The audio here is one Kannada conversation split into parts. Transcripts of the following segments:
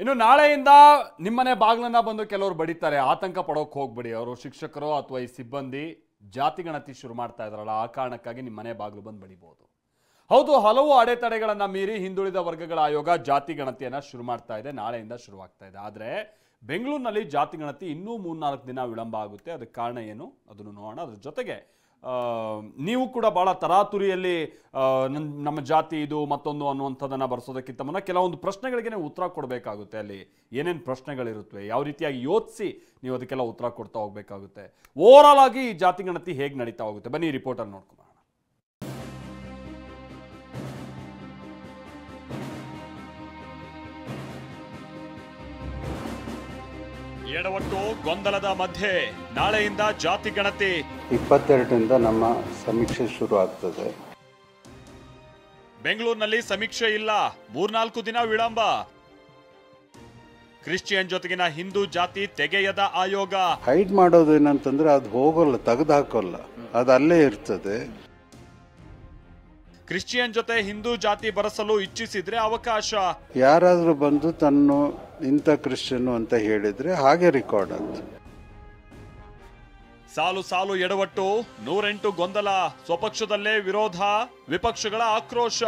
ಇನ್ನು ನಾಳೆಯಿಂದ ನಿಮ್ಮನೆ ಬಾಗಿಲನ್ನ ಬಂದು ಕೆಲವರು ಬಡಿತಾರೆ, ಆತಂಕ ಪಡೋಕೆ ಹೋಗ್ಬೇಡಿ. ಅವರು ಶಿಕ್ಷಕರು ಅಥವಾ ಈ ಸಿಬ್ಬಂದಿ ಜಾತಿ ಗಣತಿ ಶುರು ಮಾಡ್ತಾ ಇದ್ರಲ್ಲ, ಆ ಕಾರಣಕ್ಕಾಗಿ ನಿಮ್ಮನೆ ಬಾಗಿಲು ಬಂದು ಬಡಿಬಹುದು. ಹೌದು, ಹಲವು ಅಡೆತಡೆಗಳನ್ನ ಮೀರಿ ಹಿಂದುಳಿದ ವರ್ಗಗಳ ಆಯೋಗ ಜಾತಿ ಗಣತಿಯನ್ನ ಶುರು ಮಾಡ್ತಾ ಇದೆ. ನಾಳೆಯಿಂದ ಶುರುವಾಗ್ತಾ ಇದೆ. ಆದರೆ ಬೆಂಗಳೂರಿನಲ್ಲಿ ಜಾತಿ ಗಣತಿ ಇನ್ನೂ 3-4 ದಿನ ವಿಳಂಬ ಆಗುತ್ತೆ. ಅದಕ್ಕೆ ಕಾರಣ ಏನು ಅದನ್ನು ನೋಡೋಣ. ಅದ್ರ ಜೊತೆಗೆ ನೀವು ಕೂಡ ಬಹಳ ತರಾತುರಿಯಲ್ಲಿ ನಮ್ಮ ಜಾತಿ ಇದು ಮತ್ತೊಂದು ಅನ್ನುವಂಥದ್ದನ್ನು ಬರ್ಸೋದಕ್ಕಿಂತ ಮುನ್ನ ಕೆಲವೊಂದು ಪ್ರಶ್ನೆಗಳಿಗೆ ಉತ್ತರ ಕೊಡಬೇಕಾಗುತ್ತೆ. ಅಲ್ಲಿ ಏನೇನು ಪ್ರಶ್ನೆಗಳಿರುತ್ತವೆ, ಯಾವ ರೀತಿಯಾಗಿ ಯೋಚಿಸಿ ನೀವು ಅದಕ್ಕೆಲ್ಲ ಉತ್ತರ ಕೊಡ್ತಾ ಹೋಗ್ಬೇಕಾಗುತ್ತೆ. ಓವರ್ ಆಲ್ ಆಗಿ ಈ ಜಾತಿ ಗಣತಿ ಹೇಗೆ ನಡೀತಾ ಹೋಗುತ್ತೆ, ಬನ್ನಿ ರಿಪೋರ್ಟಲ್ಲಿ ನೋಡ್ಕೊಂಡು. ಎಡವಟ್ಟು ಗೊಂದಲದ ಮಧ್ಯೆ ನಾಳೆಯಿಂದ ಜಾತಿ ಗಣತಿ 22ರಿಂದ ನಮ್ಮ ಸಮೀಕ್ಷೆ ಶುರು ಆಗ್ತದೆ. ಬೆಂಗಳೂರಿನಲ್ಲಿ ಸಮೀಕ್ಷೆ ಇಲ್ಲ, 3-4 ದಿನ ವಿಳಂಬ. ಕ್ರಿಶ್ಚಿಯನ್ ಜೊತೆಗಿನ ಹಿಂದೂ ಜಾತಿ ತೆಗೆಯದ ಆಯೋಗ. ಹೈಡ್ ಮಾಡೋದು ಏನಂತಂದ್ರೆ ಅದು ಹೋಗಲ್ಲ, ತೆಗೆದು ಹಾಕೋಲ್ಲ, ಅದು ಅಲ್ಲೇ ಇರ್ತದೆ. ಕ್ರಿಶ್ಚಿಯನ್ ಜೊತೆ ಹಿಂದೂ ಜಾತಿ ಬರೆಸಲು ಇಚ್ಛಿಸಿದ್ರೆ ಅವಕಾಶ. ಯಾರಾದ್ರೂ ಬಂದು ತನ್ನ ಇಂಥ ಕ್ರಿಶ್ಚಿಯನ್ ಅಂತ ಹೇಳಿದ್ರೆ ಹಾಗೆ ರೆಕಾರ್ಡ್ ಅಂತ. ಸಾಲು ಸಾಲು ಎಡವಟ್ಟು, 108 ಗೊಂದಲ, ಸ್ವಪಕ್ಷದಲ್ಲೇ ವಿರೋಧ, ವಿಪಕ್ಷಗಳ ಆಕ್ರೋಶ.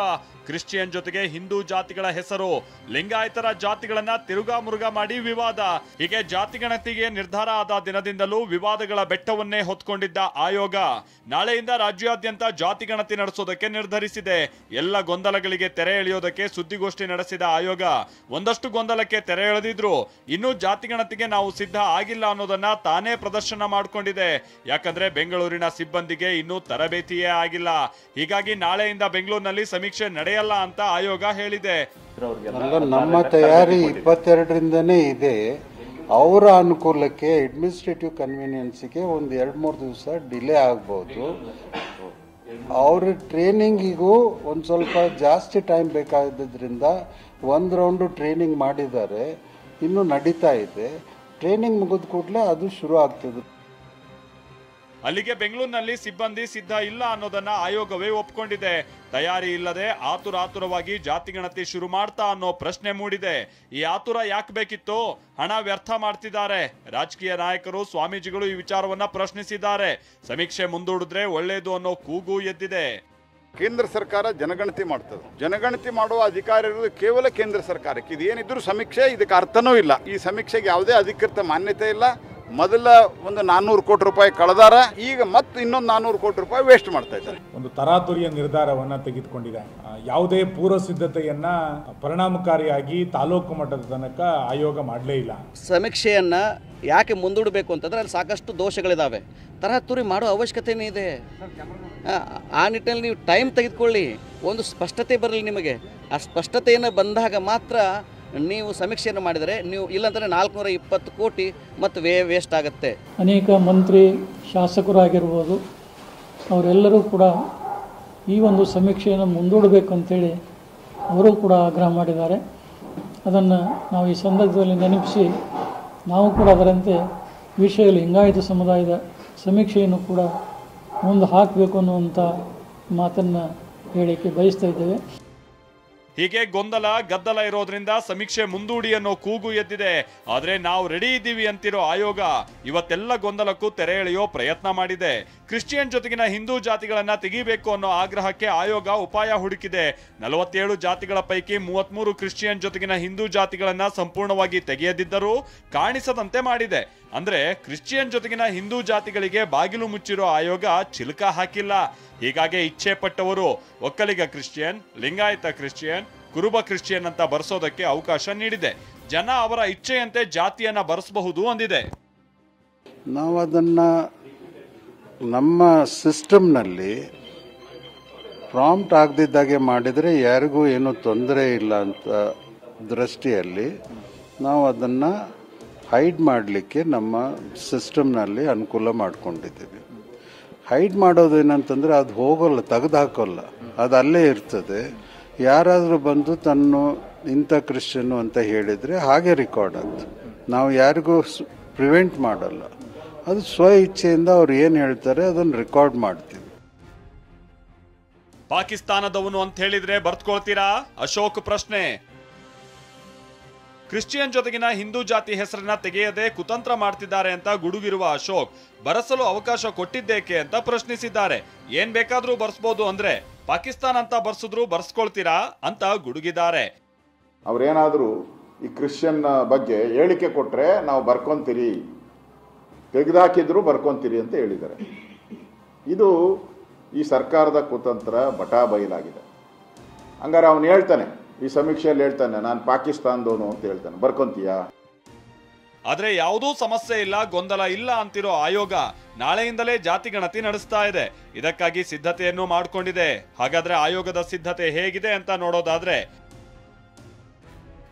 ಕ್ರಿಶ್ಚಿಯನ್ ಜೊತೆಗೆ ಹಿಂದೂ ಜಾತಿಗಳ ಹೆಸರು, ಲಿಂಗಾಯತರ ಜಾತಿಗಳನ್ನ ತಿರುಗಾ ಮುರುಗಾ ಮಾಡಿ ವಿವಾದ. ಹೀಗೆ ಜಾತಿ ಗಣತಿಗೆ ನಿರ್ಧಾರ ಆದ ದಿನದಿಂದಲೂ ವಿವಾದಗಳ ಬೆಟ್ಟವನ್ನೇ ಹೊತ್ಕೊಂಡಿದ್ದ ಆಯೋಗ ನಾಳೆಯಿಂದ ರಾಜ್ಯಾದ್ಯಂತ ಜಾತಿ ಗಣತಿ ನಡೆಸೋದಕ್ಕೆ ನಿರ್ಧರಿಸಿದೆ. ಎಲ್ಲ ಗೊಂದಲಗಳಿಗೆ ತೆರೆ ಎಳೆಯೋದಕ್ಕೆ ಸುದ್ದಿಗೋಷ್ಠಿ ನಡೆಸಿದ ಆಯೋಗ ಒಂದಷ್ಟು ಗೊಂದಲಕ್ಕೆ ತೆರೆ ಎಳೆದಿದ್ರು. ಇನ್ನೂ ಜಾತಿ ಗಣತಿಗೆ ನಾವು ಸಿದ್ಧ ಆಗಿಲ್ಲ ಅನ್ನೋದನ್ನ ತಾನೇ ಪ್ರದರ್ಶನ ಮಾಡಿಕೊಂಡಿದೆ. ಯಾಕಂದ್ರೆ ಬೆಂಗಳೂರಿನ ಸಿಬ್ಬಂದಿಗೆ ಇನ್ನೂ ತರಬೇತಿಯೇ ಆಗಿಲ್ಲ. ಹೀಗಾಗಿ ನಾಳೆಯಿಂದ ಬೆಂಗಳೂರಿನಲ್ಲಿ ಸಮೀಕ್ಷೆ ನಡೆಯಲ್ಲ ಅಂತ ಆಯೋಗ ಹೇಳಿದೆ. ನಮ್ಮ ತಯಾರಿ 22ರಿಂದನೇ ಇದೆ. ಅವರ ಅನುಕೂಲಕ್ಕೆ ಅಡ್ಮಿನಿಸ್ಟ್ರೇಟಿವ್ ಕನ್ವೀನಿಯನ್ಸ್ಗೆ ಒಂದು 2-3 ದಿವಸ ಡಿಲೇ ಆಗ್ಬೋದು. ಅವ್ರ ಟ್ರೈನಿಂಗಿಗೂ ಒಂದು ಸ್ವಲ್ಪ ಜಾಸ್ತಿ ಟೈಮ್ ಬೇಕಾಗಿದ್ದರಿಂದ 1 ರೌಂಡು ಟ್ರೈನಿಂಗ್ ಮಾಡಿದ್ದಾರೆ, ಇನ್ನು ನಡೀತಾ ಇದೆ. ಟ್ರೈನಿಂಗ್ ಮುಗಿದ ಕೂಡಲೇ ಅದು ಶುರು ಆಗ್ತದೆ. ಅಲ್ಲಿಗೆ ಬೆಂಗಳೂರಿನಲ್ಲಿ ಸಿಬ್ಬಂದಿ ಸಿದ್ಧ ಇಲ್ಲ ಅನ್ನೋದನ್ನ ಆಯೋಗವೇ ಒಪ್ಕೊಂಡಿದೆ. ತಯಾರಿ ಇಲ್ಲದೆ ಆತುರಾತುರವಾಗಿ ಜಾತಿ ಗಣತಿ ಶುರು ಮಾಡ್ತಾ ಅನ್ನೋ ಪ್ರಶ್ನೆ ಮೂಡಿದೆ. ಈ ಆತುರ ಯಾಕೆ ಬೇಕಿತ್ತು? ಹಣ ವ್ಯರ್ಥ ಮಾಡ್ತಿದ್ದಾರೆ. ರಾಜಕೀಯ ನಾಯಕರು, ಸ್ವಾಮೀಜಿಗಳು ಈ ವಿಚಾರವನ್ನ ಪ್ರಶ್ನಿಸಿದ್ದಾರೆ. ಸಮೀಕ್ಷೆ ಮುಂದೂಡಿದ್ರೆ ಒಳ್ಳೇದು ಅನ್ನೋ ಕೂಗು ಎದ್ದಿದೆ. ಕೇಂದ್ರ ಸರ್ಕಾರ ಜನಗಣತಿ ಮಾಡ್ತದೆ. ಜನಗಣತಿ ಮಾಡುವ ಅಧಿಕಾರ ಇರುವುದು ಕೇವಲ ಕೇಂದ್ರ ಸರ್ಕಾರಕ್ಕೆ. ಇದೇನಿದ್ರು ಸಮೀಕ್ಷೆ ಇದಕ್ಕೆ ಅರ್ಥನೂ ಇಲ್ಲ. ಈ ಸಮೀಕ್ಷೆಗೆ ಯಾವುದೇ ಅಧಿಕೃತ ಮಾನ್ಯತೆ ಇಲ್ಲ. ಮೊದಲ ಒಂದು 400 ಕೋಟಿ ರೂಪಾಯಿ ಕಳೆದಾರ, ಈಗ ಮತ್ತೆ ಇನ್ನೊಂದು 400 ಕೋಟಿ ರೂಪಾಯಿ ವೇಸ್ಟ್ ಮಾಡ್ತಾ ಇದ್ದಾರೆ. ಒಂದು ತರಾತುರಿಯ ನಿರ್ಧಾರವನ್ನು ತೆಗೆದುಕೊಂಡಿದೆ. ಯಾವುದೇ ಪೂರ್ವ ಸಿದ್ಧತೆಯನ್ನ ಪರಿಣಾಮಕಾರಿಯಾಗಿ ತಾಲೂಕು ಮಟ್ಟದ ತನಕ ಆಯೋಗ ಮಾಡಲೇ ಇಲ್ಲ. ಸಮೀಕ್ಷೆಯನ್ನ ಯಾಕೆ ಮುಂದೂಡಬೇಕು ಅಂತಂದ್ರೆ ಅಲ್ಲಿ ಸಾಕಷ್ಟು ದೋಷಗಳಿದಾವೆ. ತರಾತುರಿ ಮಾಡೋ ಅವಶ್ಯಕತೆನೇ ಇದೆ. ಆ ನಿಟ್ಟಿನಲ್ಲಿ ನೀವು ಟೈಮ್ ತೆಗೆದುಕೊಳ್ಳಿ, ಒಂದು ಸ್ಪಷ್ಟತೆ ಬರಲಿ ನಿಮಗೆ. ಆ ಸ್ಪಷ್ಟತೆಯನ್ನು ಬಂದಾಗ ಮಾತ್ರ ನೀವು ಸಮೀಕ್ಷೆಯನ್ನು ಮಾಡಿದರೆ, ನೀವು ಇಲ್ಲಾಂದರೆ 420 ಕೋಟಿ ಮತ್ತು ವೇಸ್ಟ್ ಆಗುತ್ತೆ. ಅನೇಕ ಮಂತ್ರಿ ಶಾಸಕರಾಗಿರ್ಬೋದು, ಅವರೆಲ್ಲರೂ ಕೂಡ ಈ ಒಂದು ಸಮೀಕ್ಷೆಯನ್ನು ಮುಂದೂಡಬೇಕು ಅಂತೇಳಿ ಅವರು ಕೂಡ ಆಗ್ರಹ ಮಾಡಿದ್ದಾರೆ. ಅದನ್ನು ನಾವು ಈ ಸಂದರ್ಭದಲ್ಲಿ ನೆನಪಿಸಿ ನಾವು ಕೂಡ ಅದರಂತೆ ವಿಷಯ ಲಿಂಗಾಯತ ಸಮುದಾಯದ ಸಮೀಕ್ಷೆಯನ್ನು ಕೂಡ ಮುಂದೆ ಹಾಕಬೇಕು ಅನ್ನುವಂಥ ಮಾತನ್ನು ಹೇಳಿಕೆ ಬಯಸ್ತಾ ಇದ್ದೇವೆ. ಹೀಗೆ ಗೊಂದಲ ಗದ್ದಲ ಇರೋದ್ರಿಂದ ಸಮೀಕ್ಷೆ ಮುಂದೂಡಿ ಅನ್ನೋ ಕೂಗು ಎದ್ದಿದೆ. ಆದ್ರೆ ನಾವು ರೆಡಿ ಇದ್ದೀವಿ ಅಂತಿರೋ ಆಯೋಗ ಇವತ್ತೆಲ್ಲ ಗೊಂದಲಕ್ಕೂ ತೆರೆ ಎಳೆಯೋ ಪ್ರಯತ್ನ ಮಾಡಿದೆ. ಕ್ರಿಶ್ಚಿಯನ್ ಜೊತೆಗಿನ ಹಿಂದೂ ಜಾತಿಗಳನ್ನ ತೆಗಿಬೇಕು ಅನ್ನೋ ಆಗ್ರಹಕ್ಕೆ ಆಯೋಗ ಉಪಾಯ ಹುಡುಕಿದೆ. 47 ಜಾತಿಗಳ ಪೈಕಿ 33 ಕ್ರಿಶ್ಚಿಯನ್ ಜೊತೆಗಿನ ಹಿಂದೂ ಜಾತಿಗಳನ್ನ ಸಂಪೂರ್ಣವಾಗಿ ತೆಗೆಯದಿದ್ದರೂ ಕಾಣಿಸದಂತೆ ಮಾಡಿದೆ. ಅಂದ್ರೆ ಕ್ರಿಶ್ಚಿಯನ್ ಜೊತೆಗಿನ ಹಿಂದೂ ಜಾತಿಗಳಿಗೆ ಬಾಗಿಲು ಮುಚ್ಚಿರೋ ಆಯೋಗ ಚಿಲಕ ಹಾಕಿಲ್ಲ. ಹೀಗಾಗಿ ಇಚ್ಛೆ ಪಟ್ಟವರು ಒಕ್ಕಲಿಗ ಕ್ರಿಶ್ಚಿಯನ್, ಲಿಂಗಾಯತ ಕ್ರಿಶ್ಚಿಯನ್, ಕುರುಬ ಕ್ರಿಶ್ಚಿಯನ್ ಅಂತ ಬರ್ಸೋದಕ್ಕೆ ಅವಕಾಶ ನೀಡಿದೆ. ಜನ ಅವರ ಇಚ್ಛೆಯಂತೆ ಜಾತಿಯನ್ನ ಬರೆಸಬಹುದು ಅಂದಿದೆ. ನಾವು ಅದನ್ನ ನಮ್ಮ ಸಿಸ್ಟಮ್ನಲ್ಲಿ ಪ್ರಾಂಪ್ಟ್ ಆಗದಿದ್ದಾಗೆ ಮಾಡಿದರೆ ಯಾರಿಗೂ ಏನೂ ತೊಂದರೆ ಇಲ್ಲ ಅಂತ ದೃಷ್ಟಿಯಲ್ಲಿ ನಾವು ಅದನ್ನು ಹೈಡ್ ಮಾಡಲಿಕ್ಕೆ ನಮ್ಮ ಸಿಸ್ಟಮ್ನಲ್ಲಿ ಅನುಕೂಲ ಮಾಡ್ಕೊಂಡಿದ್ದೀವಿ. ಹೈಡ್ ಮಾಡೋದು ಏನಂತಂದರೆ ಅದು ಹೋಗೋಲ್ಲ, ತೆಗೆದು ಹಾಕೋಲ್ಲ, ಅದು ಅಲ್ಲೇ ಇರ್ತದೆ. ಯಾರಾದರೂ ಬಂದು ತನ್ನ ಇಂಥ ಕ್ರಿಶ್ಚಿಯನ್ನು ಅಂತ ಹೇಳಿದರೆ ಹಾಗೆ ರೆಕಾರ್ಡ್ ಅಂತ. ನಾವು ಯಾರಿಗೂ ಪ್ರಿವೆಂಟ್ ಮಾಡಲ್ಲ. ಅದು ಸ್ವ ಇಚ್ಛೆಯಿಂದ ಅವ್ರು ಏನು ಹೇಳ್ತಾರೆ ಅದನ್ನು ರೆಕಾರ್ಡ್ ಮಾಡ್ತೀವಿ. ಪಾಕಿಸ್ತಾನದವನು ಅಂತ ಹೇಳಿದ್ರೆ ಬರ್ತ್ಕೊಳ್ತೀರಾ? ಅಶೋಕ್ ಪ್ರಶ್ನೆ. ಕ್ರಿಶ್ಚಿಯನ್ ಜೊತೆಗಿನ ಹಿಂದೂ ಜಾತಿ ಹೆಸರನ್ನ ತೆಗೆಯದೆ ಕುತಂತ್ರ ಮಾಡ್ತಿದ್ದಾರೆ ಅಂತ ಗುಡುಗಿರುವ ಅಶೋಕ್ ಬರೆಸಲು ಅವಕಾಶ ಕೊಟ್ಟಿದ್ದೇಕೆ ಅಂತ ಪ್ರಶ್ನಿಸಿದ್ದಾರೆ. ಏನ್ ಬೇಕಾದ್ರೂ ಬರ್ಸ್ಬೋದು ಅಂದ್ರೆ ಪಾಕಿಸ್ತಾನ ಅಂತ ಬರ್ಸಿದ್ರು ಬರ್ಸ್ಕೊಳ್ತೀರಾ ಅಂತ ಗುಡುಗಿದ್ದಾರೆ. ಅವ್ರೇನಾದ್ರೂ ಈ ಕ್ರಿಶ್ಚಿಯನ್ ಬಗ್ಗೆ ಹೇಳಿಕೆ ಕೊಟ್ರೆ ನಾವು ಬರ್ಕೊಂತೀರಿ, ತೆಗೆದುಹಾಕಿದ್ರು ಬರ್ಕೊಂತೀರಿ ಅಂತ ಹೇಳಿದ್ದಾರೆ. ಇದು ಈ ಸರ್ಕಾರದ ಕುತಂತ್ರ ಬಟಾ ಬಯಲಾಗಿದೆ. ಹಂಗಾರೆ ಅವನು ಹೇಳ್ತಾನೆ, ಈ ಸಮೀಕ್ಷೆಯಲ್ಲಿ ಹೇಳ್ತಾನೆ, ನಾನು ಪಾಕಿಸ್ತಾನದವನು ಅಂತ ಹೇಳ್ತಾನೆ, ಬರ್ಕೊಂತೀಯಾ? ಆದ್ರೆ ಯಾವುದೂ ಸಮಸ್ಯೆ ಇಲ್ಲ, ಗೊಂದಲ ಇಲ್ಲ ಅಂತಿರೋ ಆಯೋಗ ನಾಳೆಯಿಂದಲೇ ಜಾತಿ ಗಣತಿ ನಡೆಸ್ತಾ ಇದೆ. ಇದಕ್ಕಾಗಿ ಸಿದ್ಧತೆಯನ್ನು ಮಾಡಿಕೊಂಡಿದೆ. ಹಾಗಾದ್ರೆ ಆಯೋಗದ ಸಿದ್ಧತೆ ಹೇಗಿದೆ ಅಂತ ನೋಡೋದಾದ್ರೆ,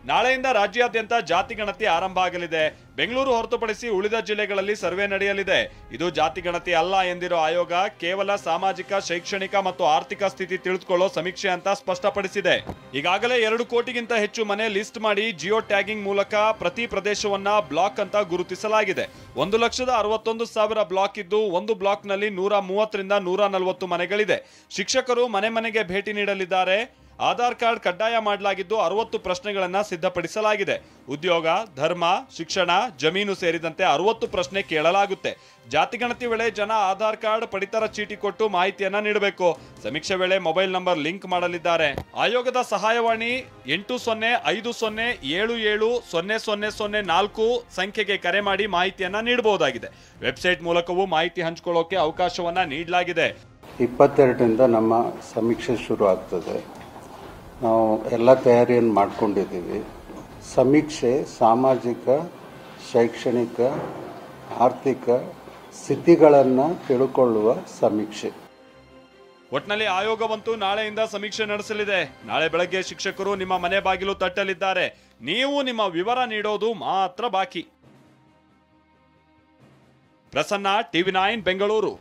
ನಾಳೆಯಿಂದ ರಾಜ್ಯಾದ್ಯಂತ ಜಾತಿ ಗಣತಿ ಆರಂಭ ಆಗಲಿದೆ. ಬೆಂಗಳೂರು ಹೊರತುಪಡಿಸಿ ಉಳಿದ ಜಿಲ್ಲೆಗಳಲ್ಲಿ ಸರ್ವೆ ನಡೆಯಲಿದೆ. ಇದು ಜಾತಿ ಗಣತಿ ಅಲ್ಲ ಎಂದಿರೋ ಆಯೋಗ ಕೇವಲ ಸಾಮಾಜಿಕ, ಶೈಕ್ಷಣಿಕ ಮತ್ತು ಆರ್ಥಿಕ ಸ್ಥಿತಿ ತಿಳಿದುಕೊಳ್ಳೋ ಸಮೀಕ್ಷೆ ಅಂತ ಸ್ಪಷ್ಟಪಡಿಸಿದೆ. ಈಗಾಗಲೇ 2 ಕೋಟಿಗಿಂತ ಹೆಚ್ಚು ಮನೆ ಲಿಸ್ಟ್ ಮಾಡಿ ಜಿಯೋ ಟ್ಯಾಗಿಂಗ್ ಮೂಲಕ ಪ್ರತಿ ಪ್ರದೇಶವನ್ನ ಬ್ಲಾಕ್ ಅಂತ ಗುರುತಿಸಲಾಗಿದೆ. 1,61,000 ಬ್ಲಾಕ್ ಇದ್ದು ಒಂದು ಬ್ಲಾಕ್ನಲ್ಲಿ 130 ರಿಂದ 140 ಮನೆಗಳಿದೆ. ಶಿಕ್ಷಕರು ಮನೆ ಮನೆಗೆ ಭೇಟಿ ನೀಡಲಿದ್ದಾರೆ. ಆಧಾರ್ ಕಾರ್ಡ್ ಕಡ್ಡಾಯ ಮಾಡಲಾಗಿದ್ದು 60 ಪ್ರಶ್ನೆಗಳನ್ನ ಸಿದ್ಧಪಡಿಸಲಾಗಿದೆ. ಉದ್ಯೋಗ, ಧರ್ಮ, ಶಿಕ್ಷಣ, ಜಮೀನು ಸೇರಿದಂತೆ 60 ಪ್ರಶ್ನೆ ಕೇಳಲಾಗುತ್ತೆ. ಜಾತಿ ಗಣತಿ ವೇಳೆ ಜನ ಆಧಾರ್ ಕಾರ್ಡ್, ಪಡಿತರ ಚೀಟಿ ಕೊಟ್ಟು ಮಾಹಿತಿಯನ್ನ ನೀಡಬೇಕು. ಸಮೀಕ್ಷೆ ವೇಳೆ ಮೊಬೈಲ್ ನಂಬರ್ ಲಿಂಕ್ ಮಾಡಲಿದ್ದಾರೆ. ಆಯೋಗದ ಸಹಾಯವಾಣಿ 805077000004 ಸಂಖ್ಯೆಗೆ ಕರೆ ಮಾಡಿ ಮಾಹಿತಿಯನ್ನ ನೀಡಬಹುದಾಗಿದೆ. ವೆಬ್ಸೈಟ್ ಮೂಲಕವೂ ಮಾಹಿತಿ ಹಂಚಿಕೊಳ್ಳೋಕೆ ಅವಕಾಶವನ್ನ ನೀಡಲಾಗಿದೆ. 22ರಿಂದ ನಮ್ಮ ಸಮೀಕ್ಷೆ ಶುರು ಆಗ್ತದೆ. ನಾವು ಎಲ್ಲ ತಯಾರಿಯನ್ನು ಮಾಡ್ಕೊಂಡಿದ್ದೀವಿ. ಸಮೀಕ್ಷೆ ಸಾಮಾಜಿಕ, ಶೈಕ್ಷಣಿಕ, ಆರ್ಥಿಕ ಸ್ಥಿತಿಗಳನ್ನು ತಿಳ್ಕೊಳ್ಳುವ ಸಮೀಕ್ಷೆ. ಒಟ್ನಲ್ಲಿ ಆಯೋಗವಂತೂ ನಾಳೆಯಿಂದ ಸಮೀಕ್ಷೆ ನಡೆಸಲಿದೆ. ನಾಳೆ ಬೆಳಗ್ಗೆ ಶಿಕ್ಷಕರು ನಿಮ್ಮ ಮನೆ ಬಾಗಿಲು ತಟ್ಟಲಿದ್ದಾರೆ. ನೀವು ನಿಮ್ಮ ವಿವರ ನೀಡೋದು ಮಾತ್ರ ಬಾಕಿ. ಪ್ರಸನ್ನ, TV9 ಬೆಂಗಳೂರು.